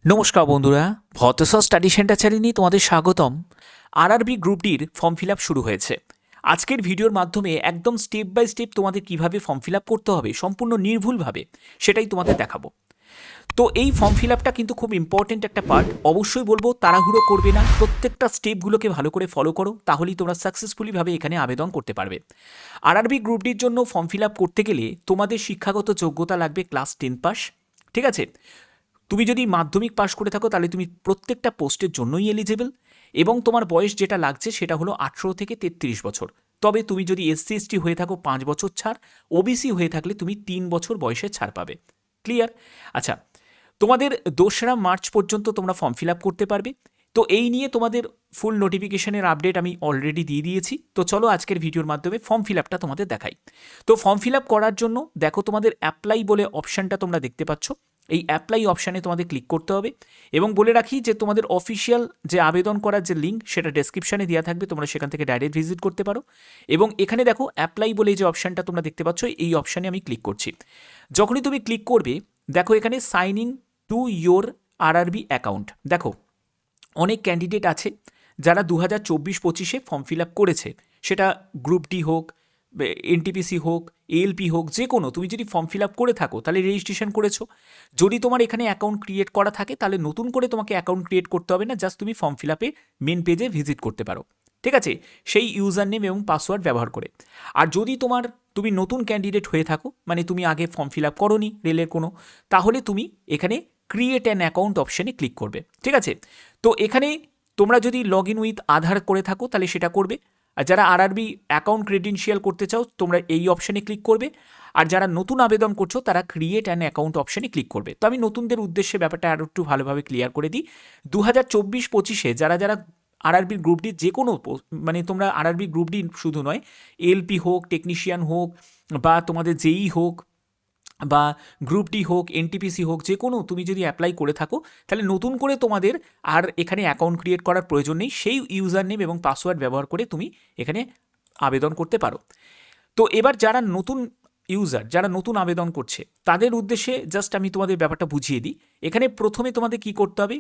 নমস্কার বন্ধুরা, ভতেশ্বর study centre চ্যানেলে তোমাদের স্বাগতম। আরআরবি গ্রুপ ডির ফর্ম ফিল আপ শুরু হয়েছে। আজকের ভিডিওর মাধ্যমে একদম স্টেপ বাই স্টেপ তোমাদের কিভাবে ফর্ম ফিল আপ করতে হবে সম্পূর্ণ নির্ভুলভাবে সেটাই তোমাদের দেখাবো। তো এই ফর্ম ফিল আপটা কিন্তু খুব ইম্পর্টেন্ট একটা পার্ট। অবশ্যই বলবো তাড়াহুড়ো করবে না, প্রত্যেকটা স্টেপগুলোকে ভালো করে ফলো করো, তাহলেই তোমরা সাকসেসফুলিভাবে এখানে আবেদন করতে পারবে। আরআরবি গ্রুপ ডির জন্য ফর্ম ফিল আপ করতে গেলে তোমাদের শিক্ষাগত যোগ্যতা লাগবে ক্লাস 10 পাস। ঠিক আছে, তুমি যদি মাধ্যমিক পাশ করে থাকো তাহলে তুমি প্রত্যেকটা পোস্টের জন্যই এলিজেবল, এবং তোমার বয়স যেটা লাগছে সেটা হলো 18 থেকে 33 বছর। তবে তুমি যদি এসসি এসটি হয়ে থাকো 5 বছর ছাড়, ওবিসি হয়ে থাকলে তুমি 3 বছর বয়সে ছাড় পাবে। ক্লিয়ার? আচ্ছা, তোমাদের 2রা মার্চ পর্যন্ত তোমরা ফর্ম ফিল আপ করতে পারবে। তো এই নিয়ে তোমাদের ফুল নোটিফিকেশনের আপডেট আমি অলরেডি দিয়ে দিয়েছি। তো চলো আজকের ভিডিওর মাধ্যমে ফর্ম ফিল আপটা তোমাদের দেখাই। তো ফর্ম ফিল আপ করার জন্য দেখো তোমাদের অ্যাপ্লাই বলে অপশানটা তোমরা দেখতে পাচ্ছ। এই অ্যাপ্লাই অপশানে তোমাদের ক্লিক করতে হবে, এবং বলে রাখি যে তোমাদের অফিসিয়াল যে আবেদন করার যে লিঙ্ক সেটা ডেসক্রিপশানে দেওয়া থাকবে, তোমরা সেখান থেকে ডাইরেক্ট ভিজিট করতে পারো। এবং এখানে দেখো অ্যাপ্লাই বলে যে অপশানটা তোমরা দেখতে পাচ্ছ, এই অপশানে আমি ক্লিক করছি। যখনই তুমি ক্লিক করবে দেখো এখানে sign in to your RRB account. দেখো অনেক ক্যান্ডিডেট আছে যারা 2024-25 ফর্ম ফিল আপ করেছে, সেটা গ্রুপ ডি হোক, এনটিপিসি হোক, এএলপি হোক, যে কোনো তুমি যদি ফর্ম ফিল আপ করে থাকো তাহলে রেজিস্ট্রেশন করেছো। যদি তোমার এখানে অ্যাকাউন্ট ক্রিয়েট করা থাকে তাহলে নতুন করে তোমাকে অ্যাকাউন্ট ক্রিয়েট করতে হবে না, জাস্ট তুমি ফর্ম ফিল আপে মেন পেজে ভিজিট করতে পারো। ঠিক আছে, সেই ইউজার নেম এবং পাসওয়ার্ড ব্যবহার করে। আর যদি তুমি নতুন ক্যান্ডিডেট হয়ে থাকো, মানে তুমি আগে ফর্ম ফিল আপ করোনি রেলের কোনো, তাহলে তুমি এখানে ক্রিয়েট অ্যান অ্যাকাউন্ট অপশানে ক্লিক করবে। ঠিক আছে, তো এখানে তোমরা যদি লগ ইন উইথ আধার করে থাকো তাহলে সেটা করবে। আর যারা আরআরবি অ্যাকাউন্ট ক্রেডেনশিয়াল করতে চাও তোমরা এই অপশানে ক্লিক করবে। আর যারা নতুন আবেদন করছো তারা ক্রিয়েট অ্যান অ্যাকাউন্ট অপশানে ক্লিক করবে। তো আমি নতুনদের উদ্দেশ্যে ব্যাপারটা আরও একটু ভালোভাবে ক্লিয়ার করে দিই। 2024-25 যারা যারা আরআরবি গ্রুপ ডি যে কোনো মানে তোমরা আরআরবি গ্রুপ ডি শুধু নয়, এলপি হোক, টেকনিশিয়ান হোক, বা তোমাদের জেই হোক, বা গ্রুপ ডি হোক, এনটিপিসি হোক, যে কোনো তুমি যদি অ্যাপ্লাই করে থাকো তাহলে নতুন করে তোমাদের আর এখানে অ্যাকাউন্ট ক্রিয়েট করার প্রয়োজন নেই। সেই ইউজার নেম এবং পাসওয়ার্ড ব্যবহার করে তুমি এখানে আবেদন করতে পারো। তো এবার যারা নতুন ইউজার, যারা নতুন আবেদন করছে তাদের উদ্দেশ্যে জাস্ট আমি তোমাদের ব্যাপারটা বুঝিয়ে দিই। এখানে প্রথমে তোমাদের কি করতে হবে,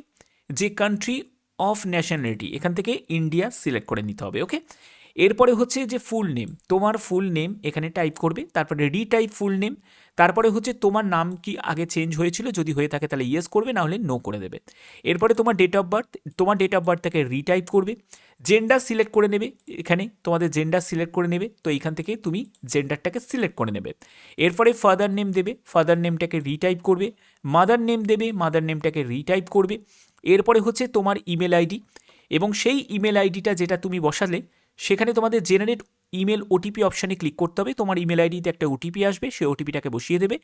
যে কান্ট্রি অফ ন্যাশনালিটি এখান থেকে ইন্ডিয়া সিলেক্ট করে নিতে হবে। ওকে, এরপরে হচ্ছে যে ফুল নেম, তোমার ফুল নেম এখানে টাইপ করবে, তারপরে রিটাইপ ফুল নেম, তারপরে হচ্ছে তোমার নাম কি আগে চেঞ্জ হয়েছিল, যদি হয়ে থাকে তাহলে ইয়েস করবে, না হলে নো করে দেবে। এরপরে তোমার ডেট অফ বার্থ, তোমার ডেট অফ বার্থটাকে রিটাইপ করবে। জেন্ডার সিলেক্ট করে নেবে, এখানে তোমাদের জেন্ডার সিলেক্ট করে নেবে, তো এইখান থেকে তুমি জেন্ডারটাকে সিলেক্ট করে নেবে। এরপরে ফাদার নেম দেবে, ফাদার নেমটাকে রিটাইপ করবে। মাদার নেম দেবে, মাদার নেমটাকে রিটাইপ করবে। এরপরে হচ্ছে তোমার ইমেল আইডি, এবং সেই ইমেল আইডিটা যেটা তুমি বসালে সেখানে তোমাদের জেনারেট ইমেল ওটিপি অপশানে ক্লিক করতে হবে। তোমার ইমেল আইডিতে একটা ওটিপি আসবে, সেই ওটিপিটাকে বসিয়ে দেবে।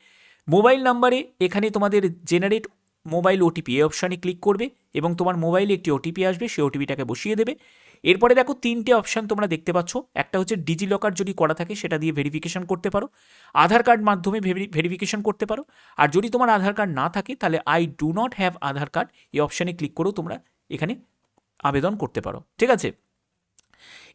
মোবাইল নাম্বারে এখানে তোমাদের জেনারেট মোবাইল ওটিপি এই অপশানে ক্লিক করবে, এবং তোমার মোবাইলে একটি ওটিপি আসবে, সেই ওটিপিটাকে বসিয়ে দেবে। এরপরে দেখো 3টে অপশান তোমরা দেখতে পাচ্ছ। একটা হচ্ছে ডিজি লকার, যদি করা থাকে সেটা দিয়ে ভেরিফিকেশন করতে পারো। আধার কার্ড মাধ্যমে ভেরিফিকেশন করতে পারো। আর যদি তোমার আধার কার্ড না থাকে তাহলে I do not have Aadhaar card এই অপশানে ক্লিক করেও তোমরা এখানে আবেদন করতে পারো। ঠিক আছে,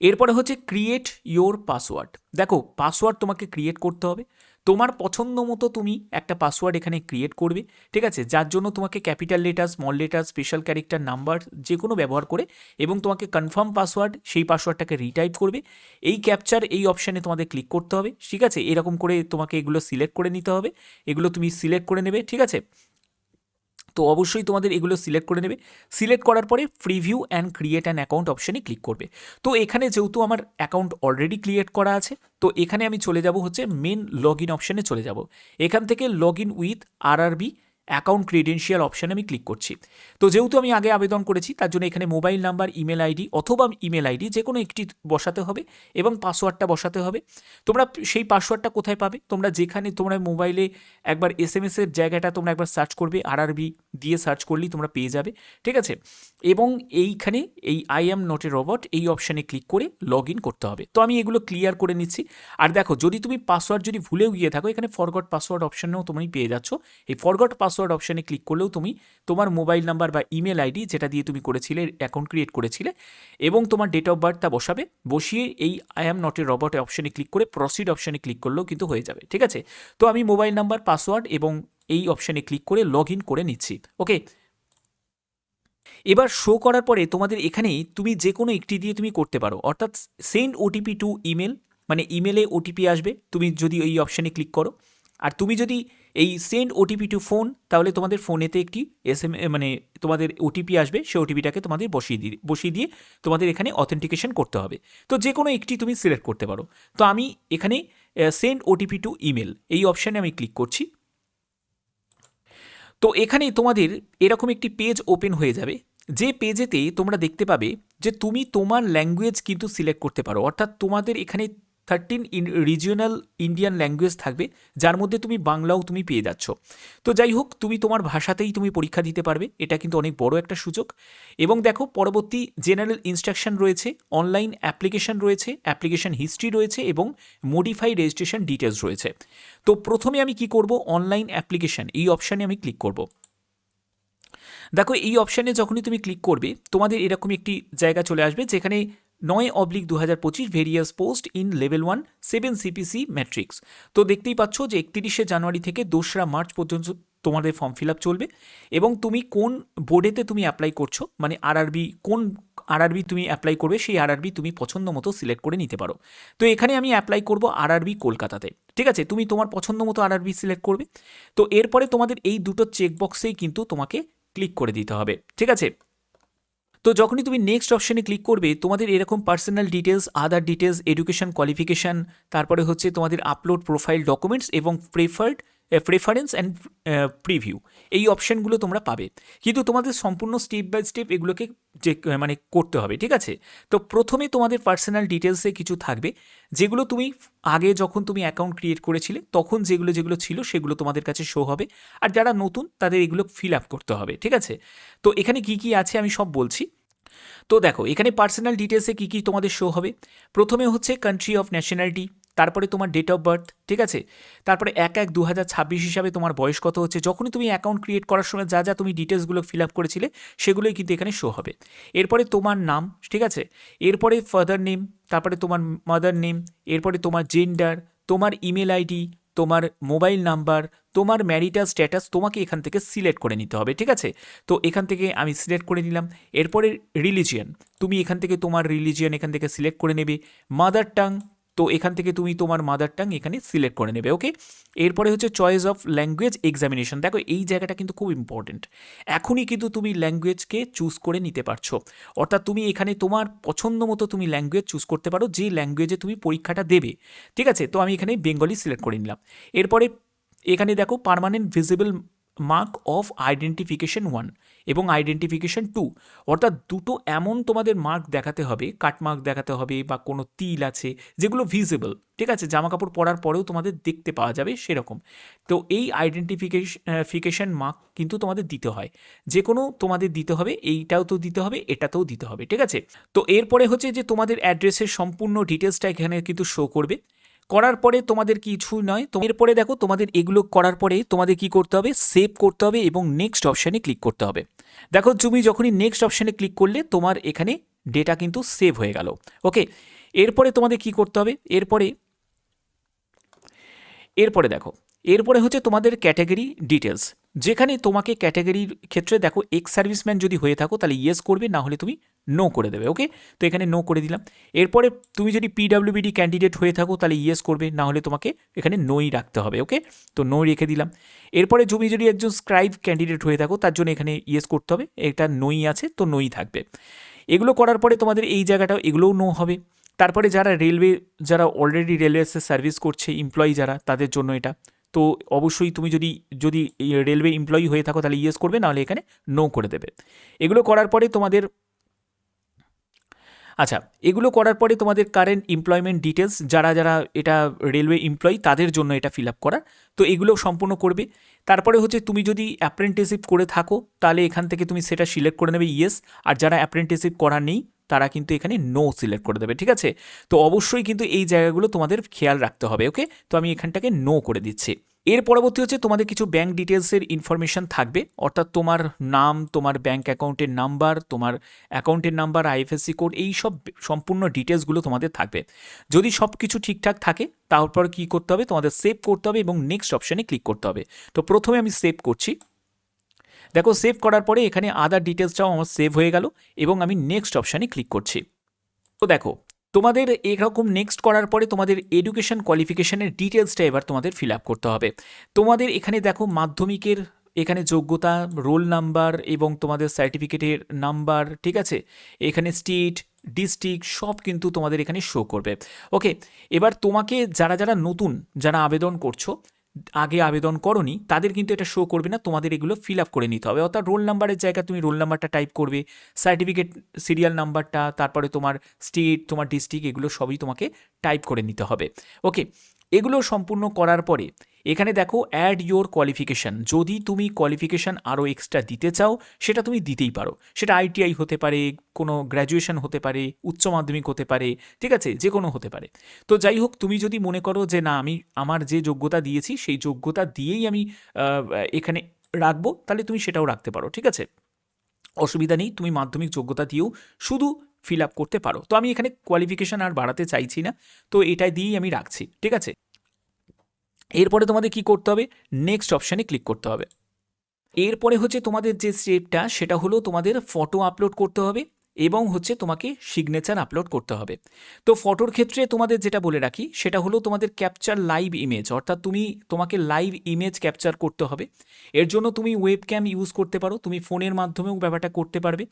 এরপরে হচ্ছে ক্রিয়েট ইয়োর পাসওয়ার্ড। দেখো পাসওয়ার্ড তোমাকে ক্রিয়েট করতে হবে, তোমার পছন্দ মতো তুমি একটা পাসওয়ার্ড এখানে ক্রিয়েট করবে। ঠিক আছে, যার জন্য তোমাকে capital letter, small letter, special character, number যে কোনো ব্যবহার করে, এবং তোমাকে কনফার্ম পাসওয়ার্ড, সেই পাসওয়ার্ডটাকে রিটাইপ করবে। এই ক্যাপচার এই অপশানে তোমাদের ক্লিক করতে হবে। ঠিক আছে, এরকম করে তোমাকে এগুলো সিলেক্ট করে নিতে হবে, এগুলো তুমি সিলেক্ট করে নেবে। ঠিক আছে, তো অবশ্যই তোমাদের এগুলো সিলেক্ট করে নেবে। সিলেক্ট করার পরে preview and create an account অপশানে ক্লিক করবে। তো এখানে যেহেতু আমার অ্যাকাউন্ট অলরেডি ক্রিয়েট করা আছে, তো এখানে আমি চলে যাব হচ্ছে মেন লগ ইন অপশানে চলে যাব। এখান থেকে log in with RRB account credential অপশানে আমি ক্লিক করছি। তো যেহেতু আমি আগে আবেদন করেছি তার জন্য এখানে মোবাইল নাম্বার, ইমেল আইডি অথবা ইমেল আইডি যে কোনো একটি বসাতে হবে, এবং পাসওয়ার্ডটা বসাতে হবে। তোমরা সেই পাসওয়ার্ডটা কোথায় পাবে, তোমরা যেখানে তোমরা মোবাইলে একবার এসএমএস এর জায়গাটা তোমরা একবার সার্চ করবে, আরআরবি দিয়ে সার্চ করলেই তোমরা পেয়ে যাবে। ঠিক আছে, এবং এইখানে এই I am not a robot এই অপশানে ক্লিক করে লগ ইন করতে হবে। তো আমি এগুলো ক্লিয়ার করে নিচ্ছি। আর দেখো যদি তুমি পাসওয়ার্ড যদি ভুলেও গিয়ে থাকো, এখানে ফরগট পাসওয়ার্ড অপশানেও তুমি পেয়ে যাচ্ছ। এই ফরগট পাসওয়ার্ড অপশানে ক্লিক করলেও তুমি তোমার মোবাইল নাম্বার বা ইমেল আইডি যেটা দিয়ে তুমি করেছিলে, অ্যাকাউন্ট ক্রিয়েট করেছিলে, এবং তোমার ডেট অফ বার্থটা বসাবে। বসিয়ে এই I am not a robot অপশানে ক্লিক করে প্রসিড অপশানে ক্লিক করলেও কিন্তু হয়ে যাবে। ঠিক আছে, তো আমি মোবাইল নাম্বার, পাসওয়ার্ড এবং এই অপশানে ক্লিক করে লগ ইন করে নিচ্ছি। ওকে, এবার শো করার পরে তোমাদের এখানে তুমি যে কোনো একটি দিয়ে তুমি করতে পারো, অর্থাৎ সেন্ড ওটিপি টু ইমেল, মানে ইমেলে ওটিপি আসবে তুমি যদি এই অপশানে ক্লিক করো। আর তুমি যদি এই সেন্ড ওটিপি টু ফোন, তাহলে তোমাদের ফোনেতে একটি মানে তোমাদের ওটিপি আসবে, সেই ওটিপিটাকে তোমাদের বসিয়ে দিয়ে তোমাদের এখানে অথেন্টিকেশন করতে হবে। তো যে কোনো একটি তুমি সিলেক্ট করতে পারো। তো আমি এখানে সেন্ড ওটিপি টু ইমেল এই অপশানে আমি ক্লিক করছি। তো এখানে তোমাদের এরকম একটি পেজ ওপেন হয়ে যাবে, যে পেজেতে তোমরা দেখতে পাবে যে তুমি তোমার ল্যাঙ্গুয়েজ কিন্তু সিলেক্ট করতে পারো, অর্থাৎ তোমাদের এখানে 13 রিজিওনাল ইন্ডিয়ান ল্যাঙ্গুয়েজ থাকবে, যার মধ্যে তুমি বাংলাও তুমি পেয়ে যাচ্ছ। তো যাই হোক, তুমি তোমার ভাষাতেই তুমি পরীক্ষা দিতে পারবে, এটা কিন্তু অনেক বড় একটা সুযোগ। এবং দেখো, পরবর্তী জেনারেল ইনস্ট্রাকশন রয়েছে, অনলাইন অ্যাপ্লিকেশন রয়েছে, অ্যাপ্লিকেশন হিস্ট্রি রয়েছে এবং মডিফাই রেজিস্ট্রেশন ডিটেলস রয়েছে। তো প্রথমে আমি কি করব, অনলাইন অ্যাপ্লিকেশন এই অপশানে আমি ক্লিক করব। দেখো, এই অপশানে যখনই তুমি ক্লিক করবে তোমাদের এরকম একটি জায়গা চলে আসবে, যেখানে 9/2025 various post in level 1 7 CPC matrix. তো দেখতেই পাচ্ছ যে 31শে জানুয়ারি থেকে 2রা মার্চ পর্যন্ত তোমাদের ফর্ম ফিল আপ চলবে, এবং তুমি কোন বোর্ডেতে তুমি অ্যাপ্লাই করছো, মানে কোন আরআরবি তুমি অ্যাপ্লাই করবে, সেই আরআরবি তুমি পছন্দ মতো সিলেক্ট করে নিতে পারো। তো এখানে আমি অ্যাপ্লাই করব আরআরবি কলকাতাতে। ঠিক আছে, তুমি তোমার পছন্দ মতো আরআরবি সিলেক্ট করবে। তো এরপরে তোমাদের এই দুটো চেকবক্সেই কিন্তু তোমাকে ক্লিক করে দিতে হবে। ঠিক আছে, তো যখনই তুমি নেক্সট অপশানে ক্লিক করবে তোমাদের এরকম personal details, other details, education qualification, তারপরে হচ্ছে তোমাদের আপলোড প্রোফাইল ডকুমেন্টস এবং প্রেফারেন্স অ্যান্ড প্রিভিউ, এই অপশানগুলো তোমরা পাবে। কিন্তু তোমাদের সম্পূর্ণ স্টেপ বাই স্টেপ এগুলোকে যে মানে করতে হবে। ঠিক আছে, তো প্রথমে তোমাদের পার্সোনাল ডিটেলসে কিছু থাকবে, যেগুলো তুমি আগে যখন তুমি অ্যাকাউন্ট ক্রিয়েট করেছিলে তখন যেগুলো ছিল সেগুলো তোমাদের কাছে শো হবে, আর যারা নতুন তাদের এগুলো ফিল আপ করতে হবে। ঠিক আছে, তো এখানে কি কি আছে আমি সব বলছি। তো দেখো, এখানে পার্সোনাল ডিটেলসে কী কী তোমাদের শো হবে। প্রথমে হচ্ছে কান্ট্রি অফ ন্যাশনালিটি, তারপরে তোমার ডেট অফ বার্থ। ঠিক আছে, তারপরে 1/1/2026 হিসাবে তোমার বয়স কত হচ্ছে, যখনই তুমি অ্যাকাউন্ট ক্রিয়েট করার সময় যা যা তুমি ডিটেলসগুলো ফিল আপ করেছিলে সেগুলোই কিন্তু এখানে শো হবে। এরপরে তোমার নাম, ঠিক আছে, এরপরে ফাদার নেম, তারপরে তোমার মাদার নেম, এরপরে তোমার জেন্ডার, তোমার ইমেল আইডি, তোমার মোবাইল নাম্বার, তোমার ম্যারিটাল স্ট্যাটাস তোমাকে এখান থেকে সিলেক্ট করে নিতে হবে। ঠিক আছে, তো এখান থেকে আমি সিলেক্ট করে নিলাম। এরপরে রিলিজিয়ান, তুমি এখান থেকে তোমার রিলিজিয়ান এখান থেকে সিলেক্ট করে নেবে। মাদার টাং, তো এখান থেকে তুমি তোমার মাদার টাং এখানে সিলেক্ট করে নেবে। ওকে, এরপরে হচ্ছে চয়েস অফ ল্যাঙ্গুয়েজ এক্সামিনেশন। দেখো, এই জায়গাটা কিন্তু খুব ইম্পর্টেন্ট, এখনই কিন্তু তুমি ল্যাঙ্গুয়েজকে চুজ করে নিতে পারছো, অর্থাৎ তুমি এখানে তোমার পছন্দ মতো তুমি ল্যাঙ্গুয়েজ চুজ করতে পারো, যে ল্যাঙ্গুয়েজে তুমি পরীক্ষাটা দেবে। ঠিক আছে, তো আমি এখানে বেঙ্গলি সিলেক্ট করে নিলাম। এরপরে এখানে দেখো, permanent visible mark of identification 1 এবং আইডেন্টিফিকেশন 2, অর্থাৎ দুটো এমন তোমাদের মার্ক দেখাতে হবে, কাট মার্ক দেখাতে হবে বা কোনো তিল আছে যেগুলো ভিজিবল। ঠিক আছে, জামা কাপড় পরার পরেও তোমাদের দেখতে পাওয়া যাবে সেরকম। তো এই আইডেন্টিফিকেশন মার্ক কিন্তু তোমাদের দিতে হয়, যে কোনো তোমাদের দিতে হবে, এইটাও তো দিতে হবে, এটাতেও দিতে হবে। ঠিক আছে, তো এরপরে হচ্ছে যে তোমাদের অ্যাড্রেসের সম্পূর্ণ ডিটেলসটা এখানে কিন্তু শো করবে। করার পরে তোমাদের কিছু নয়, তো এরপরে দেখো, তোমাদের এগুলো করার পরে তোমাদের কি করতে হবে, সেভ করতে হবে এবং নেক্সট অপশানে ক্লিক করতে হবে। দেখো, তুমি যখনই নেক্সট অপশানে ক্লিক করলে তোমার এখানে ডেটা কিন্তু সেভ হয়ে গেল। ওকে, এরপরে তোমাদের কি করতে হবে, এরপরে দেখো, এরপরে হচ্ছে তোমাদের ক্যাটাগরি ডিটেলস, যেখানে তোমাকে ক্যাটাগরির ক্ষেত্রে দেখো, এক্স সার্ভিসম্যান যদি হয়ে থাকো তাহলে ইয়েস করবে, না হলে তুমি নো করে দেবে। ওকে, তো এখানে নো করে দিলাম। এরপরে তুমি যদি পিডাব্লিউবিডি ক্যান্ডিডেট হয়ে থাকো তাহলে ইয়েস করবে, না হলে তোমাকে এখানে নোই রাখতে হবে। ওকে, তো নো রেখে দিলাম। এরপরে তুমি যদি একজন স্ক্রাইব ক্যান্ডিডেট হয়ে থাকো তার জন্য এখানে ইয়েস করতে হবে, এটা নোই আছে তো নোই থাকবে। এগুলো করার পরে তোমাদের এই জায়গাটাও এগুলোও নো হবে। তারপরে যারা অলরেডি রেলওয়েতে সার্ভিস করছে, এমপ্লয়ি যারা, তাদের জন্য এটা। তো অবশ্যই তুমি যদি রেলওয়ে এমপ্লয়ি হয়ে থাকো তাহলে ইয়েস করবে, নাহলে এখানে নো করে দেবে। এগুলো করার পরে তোমাদের এগুলো করার পরে তোমাদের কারেন্ট এমপ্লয়মেন্ট ডিটেলস, যারা এটা রেলওয়ে এমপ্লয়ি তাদের জন্য এটা ফিল আপ করা, তো এগুলো সম্পূর্ণ করবে। তারপরে হচ্ছে তুমি যদি অ্যাপ্রেন্টিসশিপ করে থাকো তাহলে এখান থেকে তুমি সেটা সিলেক্ট করে নেবে ইয়েস, আর যারা অ্যাপ্রেন্টিসশিপ করা নেই তারা কিন্তু এখানে নো সিলেক্ট করে দেবে। ঠিক আছে, তো অবশ্যই কিন্তু এই জায়গাগুলো তোমাদের খেয়াল রাখতে হবে। ওকে, তো আমি এখানটাকে নো করে দিচ্ছি। এর পরবর্তী হচ্ছে তোমাদের কিছু ব্যাঙ্ক ডিটেলসের ইনফরমেশন থাকবে, অর্থাৎ তোমার নাম, তোমার ব্যাঙ্ক অ্যাকাউন্টের নাম্বার, তোমার অ্যাকাউন্টের নাম্বার, আইএফএসসি কোড, এই সব সম্পূর্ণ ডিটেলসগুলো তোমাদের থাকবে। যদি সব কিছু ঠিকঠাক থাকে তারপর কী করতে হবে, তোমাদের সেভ করতে হবে এবং নেক্সট অপশানে ক্লিক করতে হবে। তো প্রথমে আমি সেভ করছি। দেখো সেভ করার পরে এখানে আদার ডিটেলসটাও আমার সেভ হয়ে গেল এবং আমি নেক্সট অপশানে ক্লিক করছি। তো দেখো তোমাদের এরকম নেক্সট করার পরে তোমাদের এডুকেশন কোয়ালিফিকেশনের ডিটেলসটা এবার তোমাদের ফিল আপ করতে হবে। তোমাদের এখানে দেখো মাধ্যমিকের এখানে যোগ্যতা, রোল নাম্বার এবং তোমাদের সার্টিফিকেটের নাম্বার, ঠিক আছে, এখানে স্টেট, ডিস্ট্রিক্ট সব কিন্তু তোমাদের এখানে শো করবে। ওকে, এবার তোমাকে যারা যারা নতুন যারা আবেদন করছো, আগে আবেদন করনি, তাদের কিন্তু এটা শো করবে না, তোমাদের এগুলো ফিল আপ করে নিতে হবে। অর্থাৎ রোল নাম্বারের জায়গায় তুমি রোল নাম্বারটা টাইপ করবে, সার্টিফিকেট সিরিয়াল নাম্বারটা, তারপরে তোমার স্টেট, তোমার ডিস্ট্রিক্ট, এগুলো সবই তোমাকে টাইপ করে নিতে হবে। ওকে, এগুলো সম্পূর্ণ করার পরে এখানে দেখো অ্যাড ইয়োর কোয়ালিফিকেশান। যদি তুমি কোয়ালিফিকেশান আরও এক্সট্রা দিতে চাও সেটা তুমি দিতেই পারো। সেটা আইটিআই হতে পারে, কোনো গ্র্যাজুয়েশন হতে পারে, উচ্চ মাধ্যমিক হতে পারে, ঠিক আছে, যে কোনো হতে পারে। তো যাই হোক, তুমি যদি মনে করো যে না আমি আমার যে যোগ্যতা দিয়েছি সেই যোগ্যতা দিয়েই আমি এখানে রাখবো, তাহলে তুমি সেটাও রাখতে পারো, ঠিক আছে, অসুবিধা নেই। তুমি মাধ্যমিক যোগ্যতা দিয়েও শুধু ফিল আপ করতে পারো। তো আমি এখানে কোয়ালিফিকেশান আর বাড়াতে চাইছি না, তো এটাই দিয়েই আমি রাখছি, ঠিক আছে। এরপরে তোমাদের কি করতে হবে, নেক্সট অপশানে ক্লিক করতে হবে। এরপরে হচ্ছে তোমাদের যে স্টেপটা সেটা হলো তোমাদের ফটো আপলোড করতে হবে এবং হচ্ছে তোমাকে সিগনেচার আপলোড করতে হবে। তো ফটোর ক্ষেত্রে তোমাদের যেটা বলে রাখি সেটা হলো তোমাদের ক্যাপচার লাইভ ইমেজ, অর্থাৎ তোমাকে লাইভ ইমেজ ক্যাপচার করতে হবে। এর জন্য তুমি ওয়েবক্যাম ইউজ করতে পারো, তুমি ফোনের মাধ্যমেও ব্যাপারটা করতে পারবে।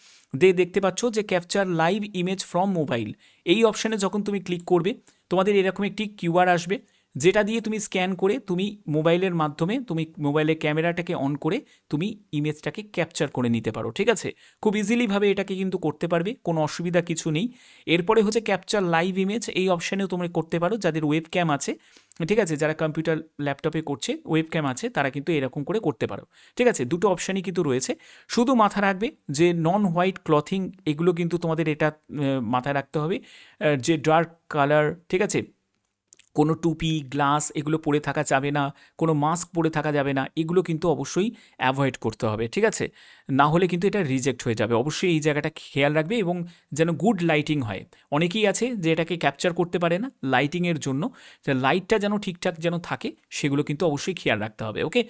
দেখতে পাচ্ছ যে capture live image from mobile, এই অপশানে যখন তুমি ক্লিক করবে তোমাদের এরকম একটি কিউআর আসবে, যেটা দিয়ে তুমি স্ক্যান করে তুমি মোবাইলের মাধ্যমে তুমি মোবাইলের ক্যামেরাটাকে অন করে তুমি ইমেজটাকে ক্যাপচার করে নিতে পারো, ঠিক আছে। খুব ইজিলিভাবে এটাকে কিন্তু করতে পারবে, কোনো অসুবিধা কিছু নেই। এরপরে হচ্ছে ক্যাপচার লাইভ ইমেজ, এই অপশানেও তোমরা করতে পারো যাদের ওয়েব ক্যাম আছে, ঠিক আছে, যারা কম্পিউটার ল্যাপটপে করছে ওয়েব ক্যাম আছে তারা কিন্তু এরকম করে করতে পারো, ঠিক আছে। দুটো অপশানই কিন্তু রয়েছে, শুধু মাথা রাখবে যে নন হোয়াইট ক্লথিং এগুলো কিন্তু তোমাদের এটা মাথায় রাখতে হবে, যে ডার্ক কালার, ঠিক আছে, কোনো টুপি, গ্লাস এগুলো পরে থাকা যাবে না, কোনো মাস্ক পরে থাকা যাবে না, এগুলো কিন্তু অবশ্যই অ্যাভয়েড করতে হবে, ঠিক আছে, না হলে কিন্তু এটা রিজেক্ট হয়ে যাবে। অবশ্যই এই জায়গাটা খেয়াল রাখবে এবং যেন গুড লাইটিং হয়। অনেকেই আছে যে এটাকে ক্যাপচার করতে পারে না লাইটিংয়ের জন্য, যে লাইটটা যেন ঠিকঠাক যেন থাকে সেগুলো কিন্তু অবশ্যই খেয়াল রাখতে হবে। ওকে,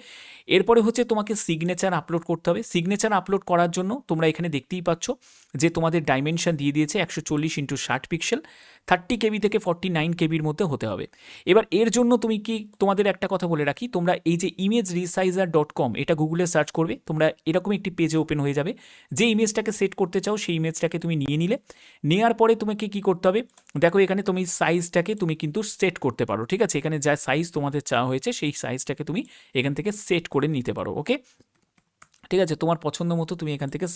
এরপরে হচ্ছে তোমাকে সিগনেচার আপলোড করতে হবে। সিগনেচার আপলোড করার জন্য তোমরা এখানে দেখতেই পাচ্ছ যে তোমাদের ডাইমেনশন দিয়ে দিয়েছে 140x60 পিক্সেল, 30 কেবি থেকে 49 কেবির মধ্যে হতে হবে। এবার এর জন্য তুমি কি, তোমাদের একটা কথা বলে রাখি, তোমরা এই যে imageresizer.com এটা গুগলে সার্চ করবে, তোমরা এরকম একটি পেজে ওপেন হয়ে যাবে। যে ইমেজটাকে সেট করতে চাও সেই ইমেজটাকে তুমি নিয়ে নিলে, নেওয়ার পরে তোমাকে কি করতে হবে, দেখো এখানে তুমি সাইজটাকে তুমি কিন্তু সেট করতে পারো, ঠিক আছে, এখানে যা সাইজ তোমাদের চাওয়া হয়েছে সেই সাইজটাকে তুমি এখান থেকে সেট করে নিতে পারো। ওকে, ঠিক আছে, তোমার পছন্দ মতো তুমি এখান থেকে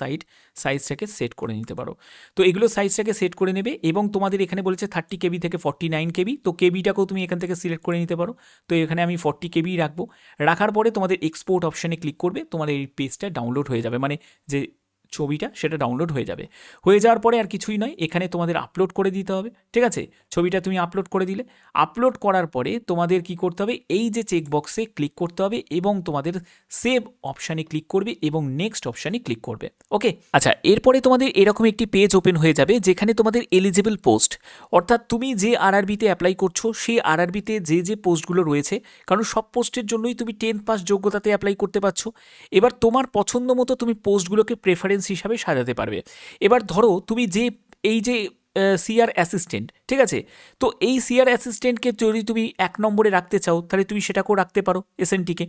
সাইজটাকে সেট করে নিতে পারো। তো এগুলো সাইজটাকে সেট করে নেবে এবং তোমাদের এখানে বলেছে 30 কেবি থেকে 49 কেবি, তো কেবিটাকেও তুমি এখান থেকে সিলেক্ট করে নিতে পারো। তো এখানে আমি 40 কেবি রাখবো। রাখার পরে তোমাদের এক্সপোর্ট অপশানে ক্লিক করবে, তোমার এই পেজটা ডাউনলোড হয়ে যাবে, মানে যে ছবিটা সেটা ডাউনলোড হয়ে যাবে। হয়ে যাওয়ার পরে আর কিছুই নয়, এখানে তোমাদের আপলোড করে দিতে হবে, ঠিক আছে। ছবিটা তুমি আপলোড করে দিলে, আপলোড করার পরে তোমাদের কি করতে হবে, এই যে চেকবক্সে ক্লিক করতে হবে এবং তোমাদের সেভ অপশানে ক্লিক করবে এবং নেক্সট অপশানে ক্লিক করবে। ওকে, আচ্ছা, এরপরে তোমাদের এরকম একটি পেজ ওপেন হয়ে যাবে যেখানে তোমাদের এলিজিবল পোস্ট, অর্থাৎ তুমি যে আরআরবিতে অ্যাপ্লাই করছো সেই আরআরবিতে যে যে পোস্টগুলো রয়েছে, কারণ সব পোস্টের জন্যই তুমি 10 পাস যোগ্যতাতে অ্যাপ্লাই করতে পারছো। এবার তোমার পছন্দ মতো তুমি পোস্টগুলোকে প্রেফারেন্স হিসাবে সাজাতে পারবে। এবার ধরো তুমি যে এই যে সিআর অ্যাসিস্ট্যান্ট, ঠিক আছে, তো এই সিআর অ্যাসিস্ট্যান্টকে যদি তুমি 1 নম্বরে রাখতে চাও তাহলে তুমি সেটাকেও রাখতে পারো এসএনটিকে।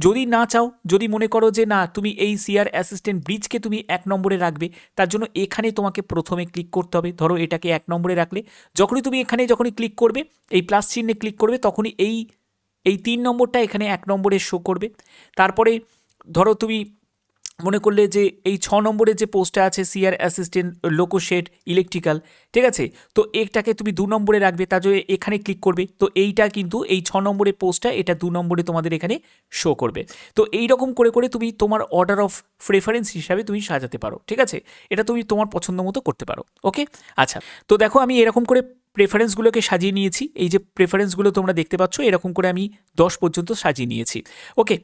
যদি না চাও, যদি মনে করো যে না তুমি এই সিআর অ্যাসিস্ট্যান্ট ব্রিজকে তুমি 1 নম্বরে রাখবে, তার জন্য এখানে তোমাকে প্রথমে ক্লিক করতে হবে। ধরো এটাকে 1 নম্বরে রাখলে, যখনই তুমি এখানে যখনই ক্লিক করবে, এই প্লাস চিহ্নে ক্লিক করবে, তখনই এই 3 নম্বরটা এখানে 1 নম্বরে শো করবে। তারপরে ধরো তুমি মনে করলে যে এই 6 নম্বরের যে পোস্টটা আছে সিআর অ্যাসিস্ট্যান্ট লোকোশেড ইলেকট্রিক্যাল, ঠিক আছে, তো এটাকে তুমি 2 নম্বরে রাখবে, তার জন্য এখানে ক্লিক করবে। তো এইটা কিন্তু এই 6 নম্বরের পোস্টটা এটা 2 নম্বরে তোমাদের এখানে শো করবে। তো এই রকম করে করে তুমি তোমার অর্ডার অফ প্রেফারেন্স হিসাবে তুমি সাজাতে পারো, ঠিক আছে, এটা তুমি তোমার পছন্দ মতো করতে পারো। ওকে, আচ্ছা, তো দেখো আমি এরকম করে প্রেফারেন্সগুলোকে সাজিয়ে নিয়েছি। এই যে প্রেফারেন্সগুলো তোমরা দেখতে পাচ্ছ এরকম করে আমি 10 পর্যন্ত সাজিয়ে নিয়েছি। ওকে,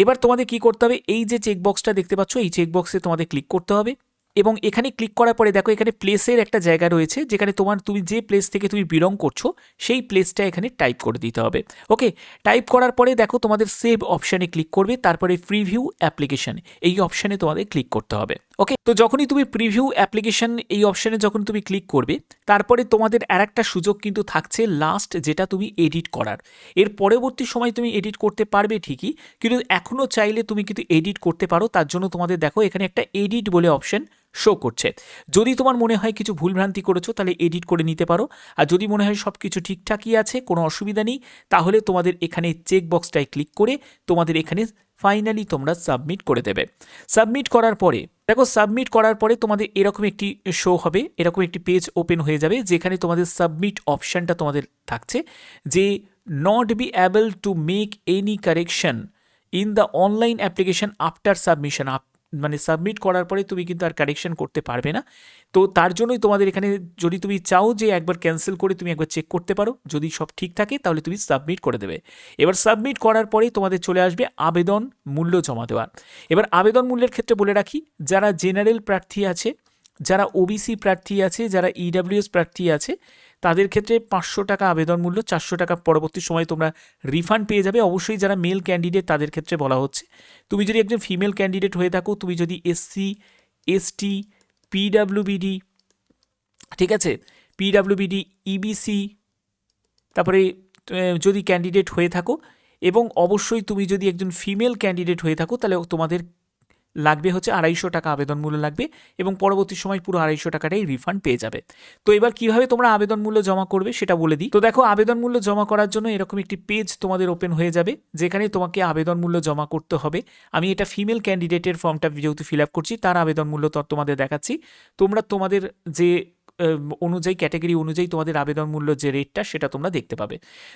এবার তোমাদের কি করতে হবে, এই যে চেকবক্সটা দেখতে পাচ্ছ এই চেকবক্সে তোমাদের ক্লিক করতে হবে। এবং এখানে ক্লিক করার পরে দেখো এখানে প্লেসের একটা জায়গা রয়েছে, যেখানে তুমি যে প্লেস থেকে তুমি বিলং করছো সেই প্লেসটা এখানে টাইপ করে দিতে হবে। ওকে, টাইপ করার পরে দেখো তোমাদের সেভ অপশানে ক্লিক করবে, তারপরে প্রিভিউ অ্যাপ্লিকেশন এই অপশানে তোমাদের ক্লিক করতে হবে। ওকে, তো যখনই তুমি প্রিভিউ অ্যাপ্লিকেশন এই অপশানে যখন তুমি ক্লিক করবে, তারপরে তোমাদের আরেকটা সুযোগ কিন্তু থাকছে লাস্ট, যেটা তুমি এডিট করার। এর পরবর্তী সময় তুমি এডিট করতে পারবে ঠিকই, কিন্তু এখনও চাইলে তুমি কিন্তু এডিট করতে পারো। তার জন্য তোমাদের দেখো এখানে একটা এডিট বলে অপশন শো করছে। যদি তোমার মনে হয় কিছু ভুলভ্রান্তি করেছো তাহলে এডিট করে নিতে পারো, আর যদি মনে হয় সব কিছু ঠিকঠাকই আছে, কোনো অসুবিধা নেই, তাহলে তোমাদের এখানে চেক বক্সটায় ক্লিক করে তোমাদের এখানে ফাইনালি তোমরা সাবমিট করে দেবে। সাবমিট করার পরে দেখো, সাবমিট করার পরে তোমাদের এরকম একটি শো হবে, এরকম একটি পেজ ওপেন হয়ে যাবে, যেখানে তোমাদের সাবমিট অপশানটা তোমাদের থাকছে যে not be able to make any correction in the online application after submission. মানে সাবমিট করার পরে তুমি কিন্তু আর কারেকশন করতে পারবে না। তো তার জন্যই তোমাদের এখানে যদি তুমি চাও যে একবার ক্যান্সেল করে তুমি একবার চেক করতে পারো, যদি সব ঠিক থাকে তাহলে তুমি সাবমিট করে দেবে। এবার সাবমিট করার পরেই তোমাদের চলে আসবে আবেদন মূল্য জমা দেওয়ার। এবার আবেদন মূল্যের ক্ষেত্রে বলে রাখি, যারা জেনারেল প্রার্থী আছে, যারা ওবিসি প্রার্থী আছে, যারা ইডাব্লিউএস প্রার্থী আছে, তাদের ক্ষেত্রে 500 টাকা আবেদন মূল্য, 400 টাকা পরবর্তী সময় তোমরা রিফান্ড পেয়ে যাবে। অবশ্যই যারা মেল ক্যান্ডিডেট তাদের ক্ষেত্রে বলা হচ্ছে, তুমি যদি একজন ফিমেল ক্যান্ডিডেট হয়ে থাকো, তুমি যদি এসসি, এসটি, পিডাব্লিউবিডি, ঠিক আছে, পিডাব্লিউবিডি, ইবিসি, তারপরে যদি ক্যান্ডিডেট হয়ে থাকো, এবং অবশ্যই তুমি যদি একজন ফিমেল ক্যান্ডিডেট হয়ে থাকো, তাহলে তোমাদের লাগবে হচ্ছে 250 টাকা আবেদন মূল্য লাগবে, এবং পরবর্তী সময় পুরো 250 টাকাটাই রিফান্ড পেয়ে যাবে। তো এবার কিভাবে তোমরা আবেদন মূল্য জমা করবে সেটা বলে দিই। তো দেখো, আবেদন মূল্য জমা করার জন্য এরকম একটি পেজ তোমাদের ওপেন হয়ে যাবে, যেখানে তোমাকে আবেদন মূল্য জমা করতে হবে। আমি এটা ফিমেল ক্যান্ডিডেটের ফর্মটা যেহেতু ফিল আপ করছি, তার আবেদন মূল্য তোমাদের দেখাচ্ছি। তোমরা তোমাদের যে অনুযায়ী, ক্যাটাগরি অনুযায়ী তোমাদের আবেদন মূল্য যে রেটটা সেটা তোমরা দেখতে পাবে।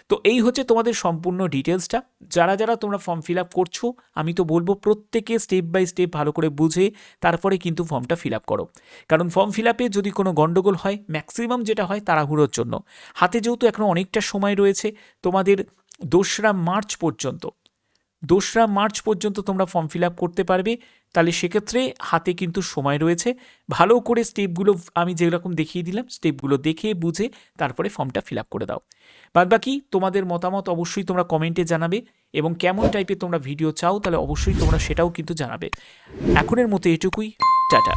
তো এই হচ্ছে তোমাদের সম্পূর্ণ ডিটেলসটা। যারা যারা তোমরা ফর্ম ফিল আপ করছো, আমি তো বলবো প্রত্যেকে স্টেপ বাই স্টেপ ভালো করে বুঝে তারপরে কিন্তু ফর্মটা ফিল আপ করো। কারণ ফর্ম ফিল আপে যদি কোনো গণ্ডগোল হয়, ম্যাক্সিমাম যেটা হয় তাড়াহুড়োর জন্য। হাতে যেহেতু এখনও অনেকটা সময় রয়েছে, তোমাদের 2রা মার্চ পর্যন্ত, 2রা মার্চ পর্যন্ত তোমরা ফর্ম ফিল আপ করতে পারবে। তাহলে সেক্ষেত্রে হাতে কিন্তু সময় রয়েছে। ভালো করে স্টেপগুলো আমি যেরকম দেখিয়ে দিলাম, স্টেপগুলো দেখে বুঝে তারপরে ফর্মটা ফিল আপ করে দাও। বাদবাকি তোমাদের মতামত অবশ্যই তোমরা কমেন্টে জানাবে, এবং কেমন টাইপের তোমরা ভিডিও চাও তাহলে অবশ্যই তোমরা সেটাও কিন্তু জানাবে। এখনের মতো এটুকুই, টাটা।